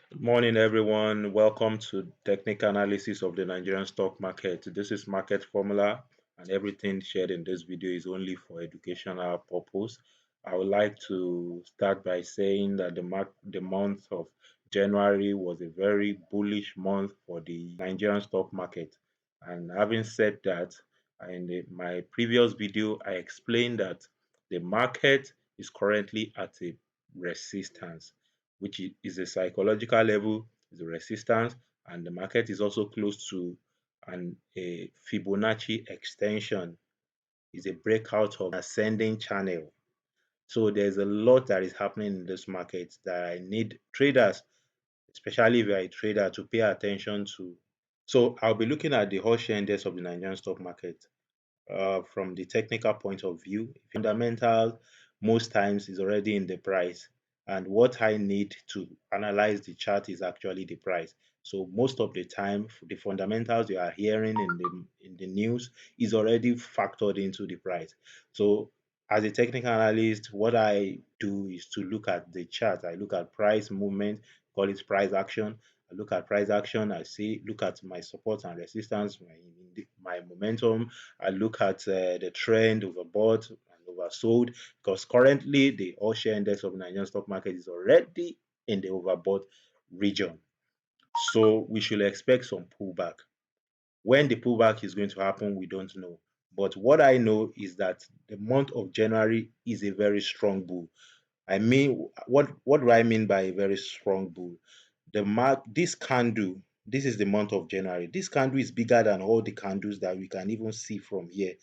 Good morning, everyone. Welcome to technical analysis of the Nigerian stock market. This is Market Formula, and everything shared in this video is only for educational purpose. I would like to start by saying that the month of January was a very bullish month for the Nigerian stock market. And having said that, my previous video, I explained that the market is currently at a resistance, which is a psychological level, is a resistance, and the market is also close to a Fibonacci extension, is a breakout of ascending channel. So there's a lot that is happening in this market that I need traders, especially if you're a trader, to pay attention to. So I'll be looking at the whole share index of the Nigerian stock market from the technical point of view. Fundamental most times is already in the price, and what I need to analyze the chart is actually the price. So most of the time, the fundamentals you are hearing in the news is already factored into the price. So as a technical analyst, what I do is to look at the chart. I look at price movement, call it price action. I look at price action. I see look at my support and resistance, my momentum. I look at the trend overbought and oversold, because currently the all share index of the Nigerian stock market is already in the overbought region. So we should expect some pullback. When the pullback is going to happen, we don't know. But what I know is that the month of January is a very strong bull. I mean, what do I mean by a very strong bull? This candle, this is the month of January. This candle is bigger than all the candles that we can even see from here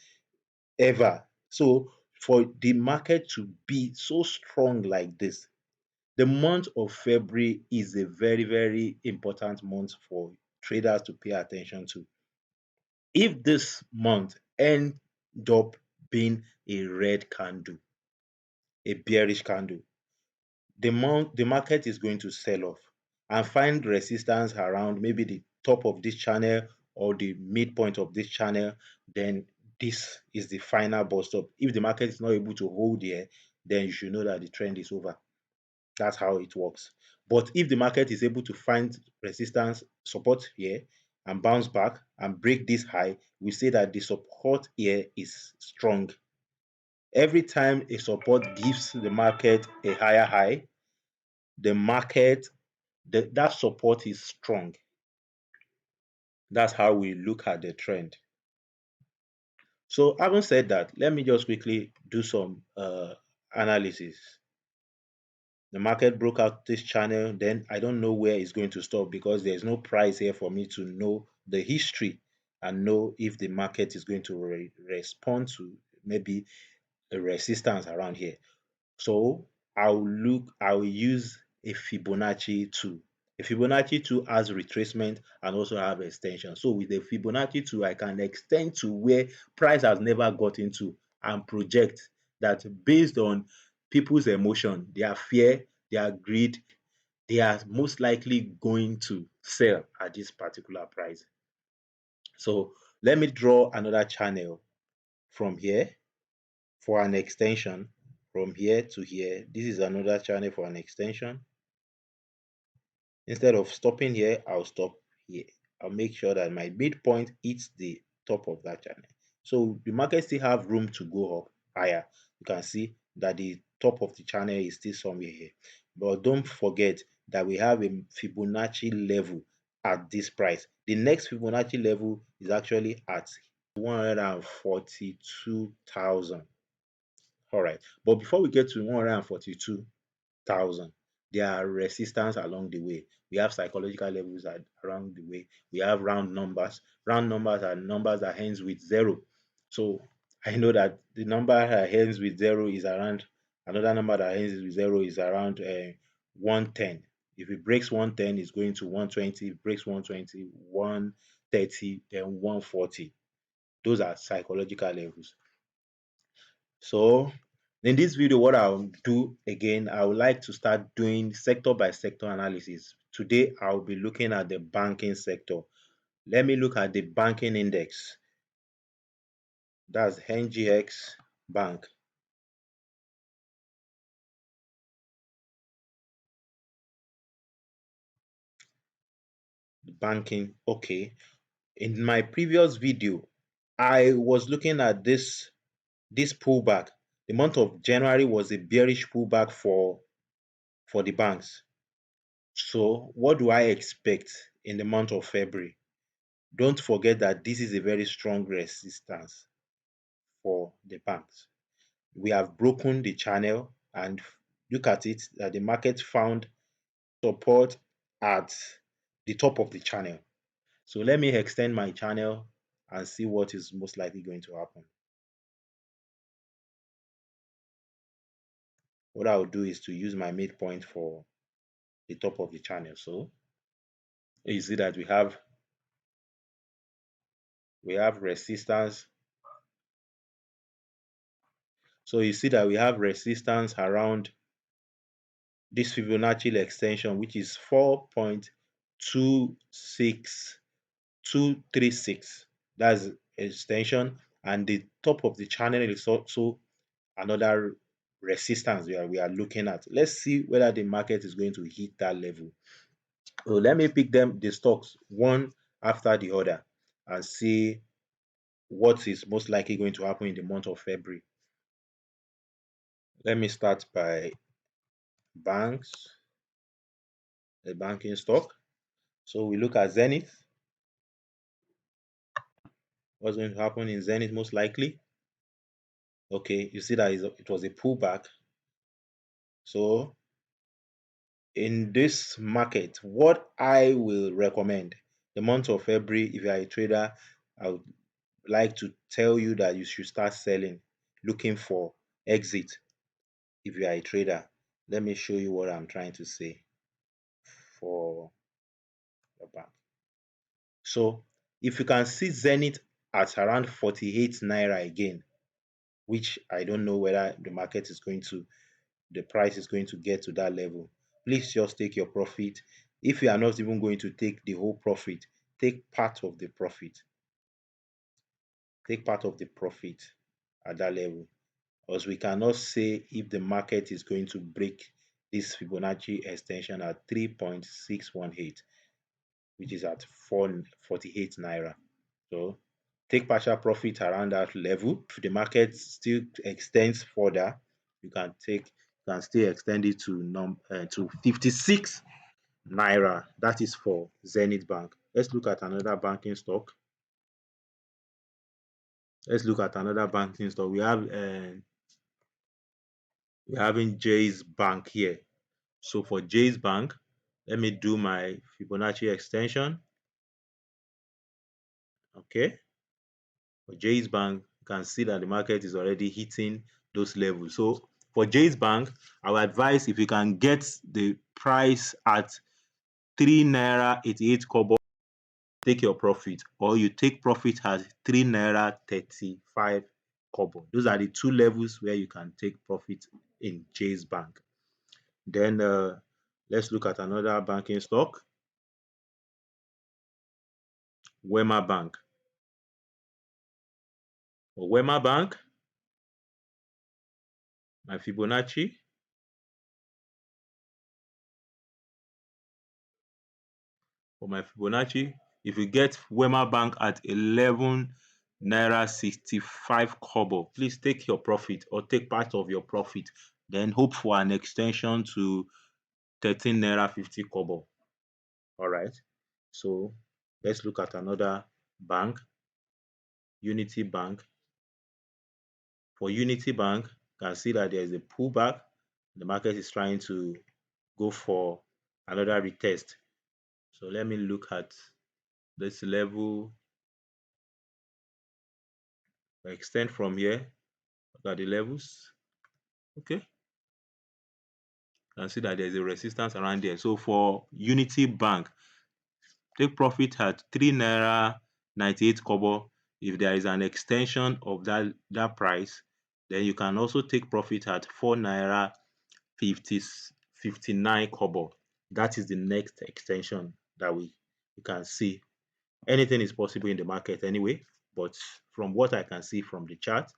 ever. So for the market to be so strong like this, the month of February is a very, very important month for traders to pay attention to. If this month end up being a red candle, a bearish candle, the market is going to sell off and find resistance around maybe the top of this channel or the midpoint of this channel. Then this is the final bust stop. If the market is not able to hold here, then you should know that the trend is over. That's how it works. But if the market is able to find resistance support here and bounce back and break this high, we say that the support here is strong. Every time a support gives the market a higher high, the market, that support is strong. That's how we look at the trend. So having said that, let me just quickly do some analysis. The market broke out this channel, then I don't know where it's going to stop, because there's no price here for me to know the history and know if the market is going to respond to maybe a resistance around here. So I'll use a Fibonacci tool. A Fibonacci tool has retracement and also have extension. So with the Fibonacci tool, I can extend to where price has never gotten to and project that based on people's emotion, their fear, their greed, they are most likely going to sell at this particular price. So let me draw another channel from here for an extension, from here to here. This is another channel for an extension. Instead of stopping here, I'll stop here. I'll make sure that my midpoint hits the top of that channel. So the market still have room to go up higher. You can see that the top of the channel is still somewhere here. But don't forget that we have a Fibonacci level at this price. The next Fibonacci level is actually at 142,000. All right. But before we get to 142,000, there are resistance along the way. We have psychological levels around the way. We have round numbers. Round numbers are numbers that ends with zero. So I know that the number that ends with zero is around, another number that ends with zero is around 110. If it breaks 110, it's going to 120. If it breaks 120, 130, then 140. Those are psychological levels. So in this video, what I'll do again, I would like to start doing sector by sector analysis. Today, I'll be looking at the banking sector. Let me look at the banking index. That's NGX Bank. banking. Okay. In my previous video, I was looking at this pullback. The month of January was a bearish pullback for the banks. So what do I expect in the month of February? Don't forget that this is a very strong resistance for the banks. We have broken the channel, and look at it that the market found support at the top of the channel. So let me extend my channel and see what is most likely going to happen. What I'll do is to use my midpoint for the top of the channel. So you see that we have resistance. So you see that we have resistance around this Fibonacci extension, which is 4.26236. That's extension, and the top of the channel is also another resistance we are looking at. Let's see whether the market is going to hit that level. So let me pick the stocks one after the other and see what is most likely going to happen in the month of February. Let me start by banks, the banking stock. So we look at Zenith. What's going to happen in Zenith most likely? Okay, you see that it was a pullback. So in this market, what I will recommend the month of February, if you are a trader, I would like to tell you that you should start selling, looking for exit if you are a trader. Let me show you what I'm trying to say for the bank. So if you can see Zenith at around 48 naira again, which I don't know whether the price is going to get to that level. Please just take your profit. If you are not even going to take the whole profit, take part of the profit. Take part of the profit at that level. Because we cannot say if the market is going to break this Fibonacci extension at 3.618, which is at 448 naira. So take partial profit around that level. If the market still extends further, you can still extend it to 56 naira. That is for Zenith Bank. Let's look at another banking stock. Let's look at another banking stock. We're having Jay's Bank here. So for Jay's Bank, let me do my Fibonacci extension. Okay. For Jay's Bank, you can see that the market is already hitting those levels. So for Jay's Bank, I would advise if you can get the price at 3 naira 88 kobo, take your profit, or you take profit at 3 naira 35 kobo. Those are the two levels where you can take profit in Jay's Bank. Then let's look at another banking stock, Wema Bank. For Wema Bank, my Fibonacci, if you get Wema Bank at 11 naira 65 kobo, please take your profit or take part of your profit. Then hope for an extension to 13 naira 50 kobo. All right. So let's look at another bank, Unity Bank. For Unity Bank, you can see that there is a pullback. The market is trying to go for another retest. So let me look at this level, extend from here. Look at the levels. Okay. You can see that there's a resistance around there. So for Unity Bank, take profit at 3 naira 98 kobo. If there is an extension of that price, then you can also take profit at 4 naira 59 kobo. That is the next extension that we can see. Anything is possible in the market anyway, but from what I can see from the chart,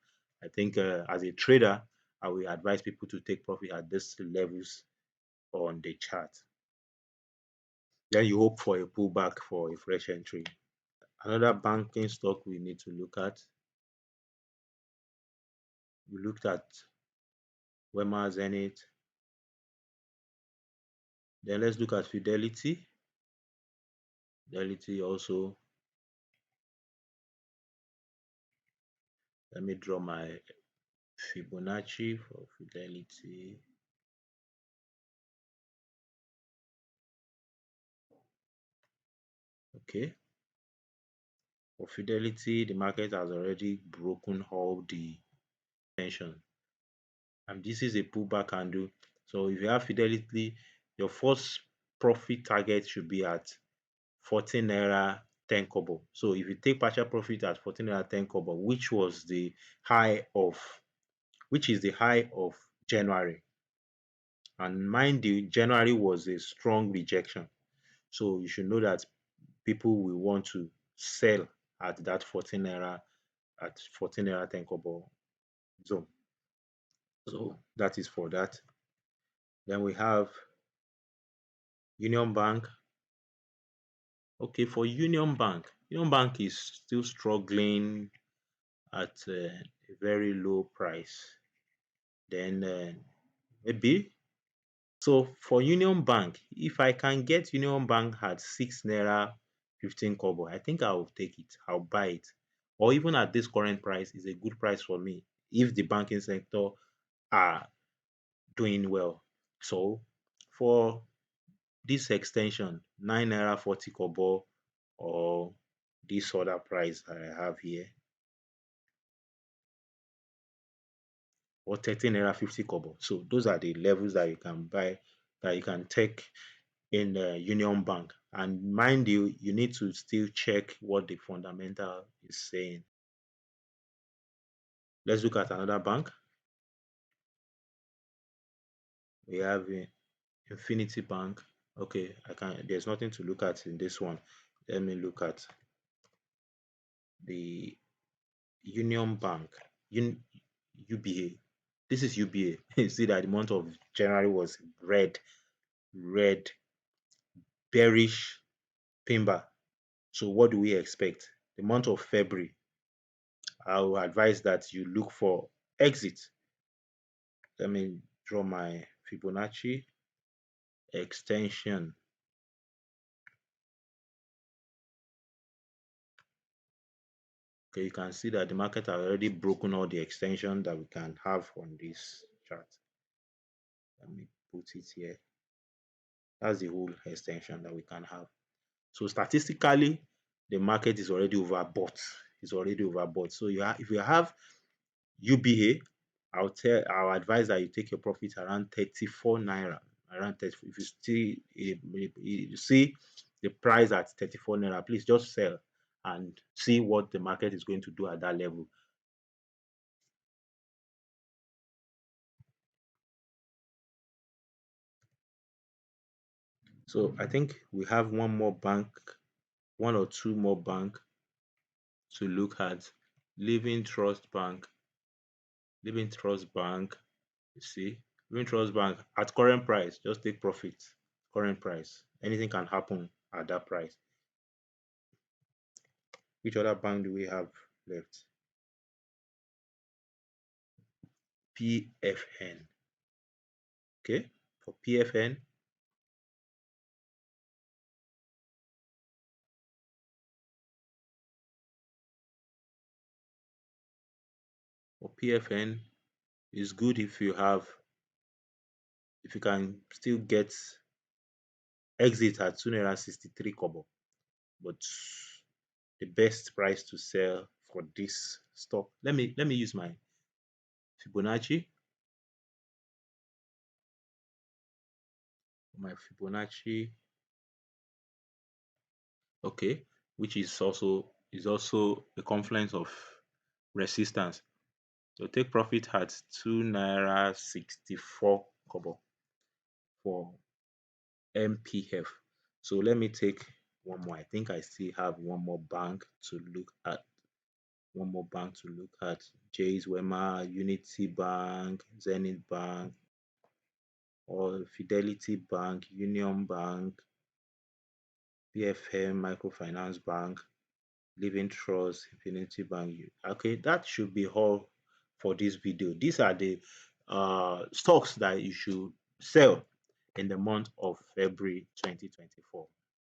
I think as a trader, I will advise people to take profit at these levels on the chart. Then you hope for a pullback for a fresh entry. Another banking stock we need to look at, we looked at Wema Zenith. Then let's look at Fidelity. Fidelity also, let me draw my Fibonacci for Fidelity. Okay. For Fidelity, the market has already broken all the tension. And this is a pullback candle. So if you have Fidelity, your first profit target should be at 14 naira 10 kobo. So if you take partial profit at 14 naira 10 kobo, which is the high of January. And mind you, January was a strong rejection. So you should know that people will want to sell at that 14 naira 10 kobo zone. So that is for that. Then we have Union Bank. Okay, for Union Bank is still struggling at a very low price. Then maybe so for Union Bank, if I can get Union Bank at 6 naira 15 kobo, I think I will take it. I'll buy it. Or even at this current price is a good price for me if the banking sector are doing well. So for this extension, 9 naira 40 kobo or this other price I have here, or 13 naira 50 kobo. So those are the levels that you can buy, that you can take in Union Bank. And mind you, you need to still check what the fundamental is saying. Let's look at another bank. We have Infinity Bank. Okay, I can. There's nothing to look at in this one. Let me look at the Union Bank. UBA. This is UBA. You see that the month of January was red, bearish, pimba. So what do we expect? The month of February, I will advise that you look for exit. Let me draw my Fibonacci extension. Okay, you can see that the market has already broken all the extension that we can have on this chart. Let me put it here. That's the whole extension that we can have. So statistically, the market is already overbought. It's already overbought. So if you have UBA, I'll advise that you take your profit around 34 naira. Around 30. If you still you see the price at 34 naira, please just sell and see what the market is going to do at that level. So I think we have one or two more bank to look at. Living Trust Bank. Living Trust Bank. You see, Living Trust Bank at current price, just take profit. Current price. Anything can happen at that price. Which other bank do we have left? PFN. Okay, for PFN is good if you can still get exit at 2 naira 63 kobo. But the best price to sell for this stock. Let me use my Fibonacci. My Fibonacci, okay, which is also a confluence of resistance. So take profit at 2 naira 64 kobo for MPF. So let me take one more. I think I still have one more bank to look at. One more bank to look at. Jay's Wema, Unity Bank, Zenith Bank, or Fidelity Bank, Union Bank. BFM Microfinance Bank, Living Trust, Infinity Bank. Okay, that should be all for this video. These are the stocks that you should sell in the month of February 2024.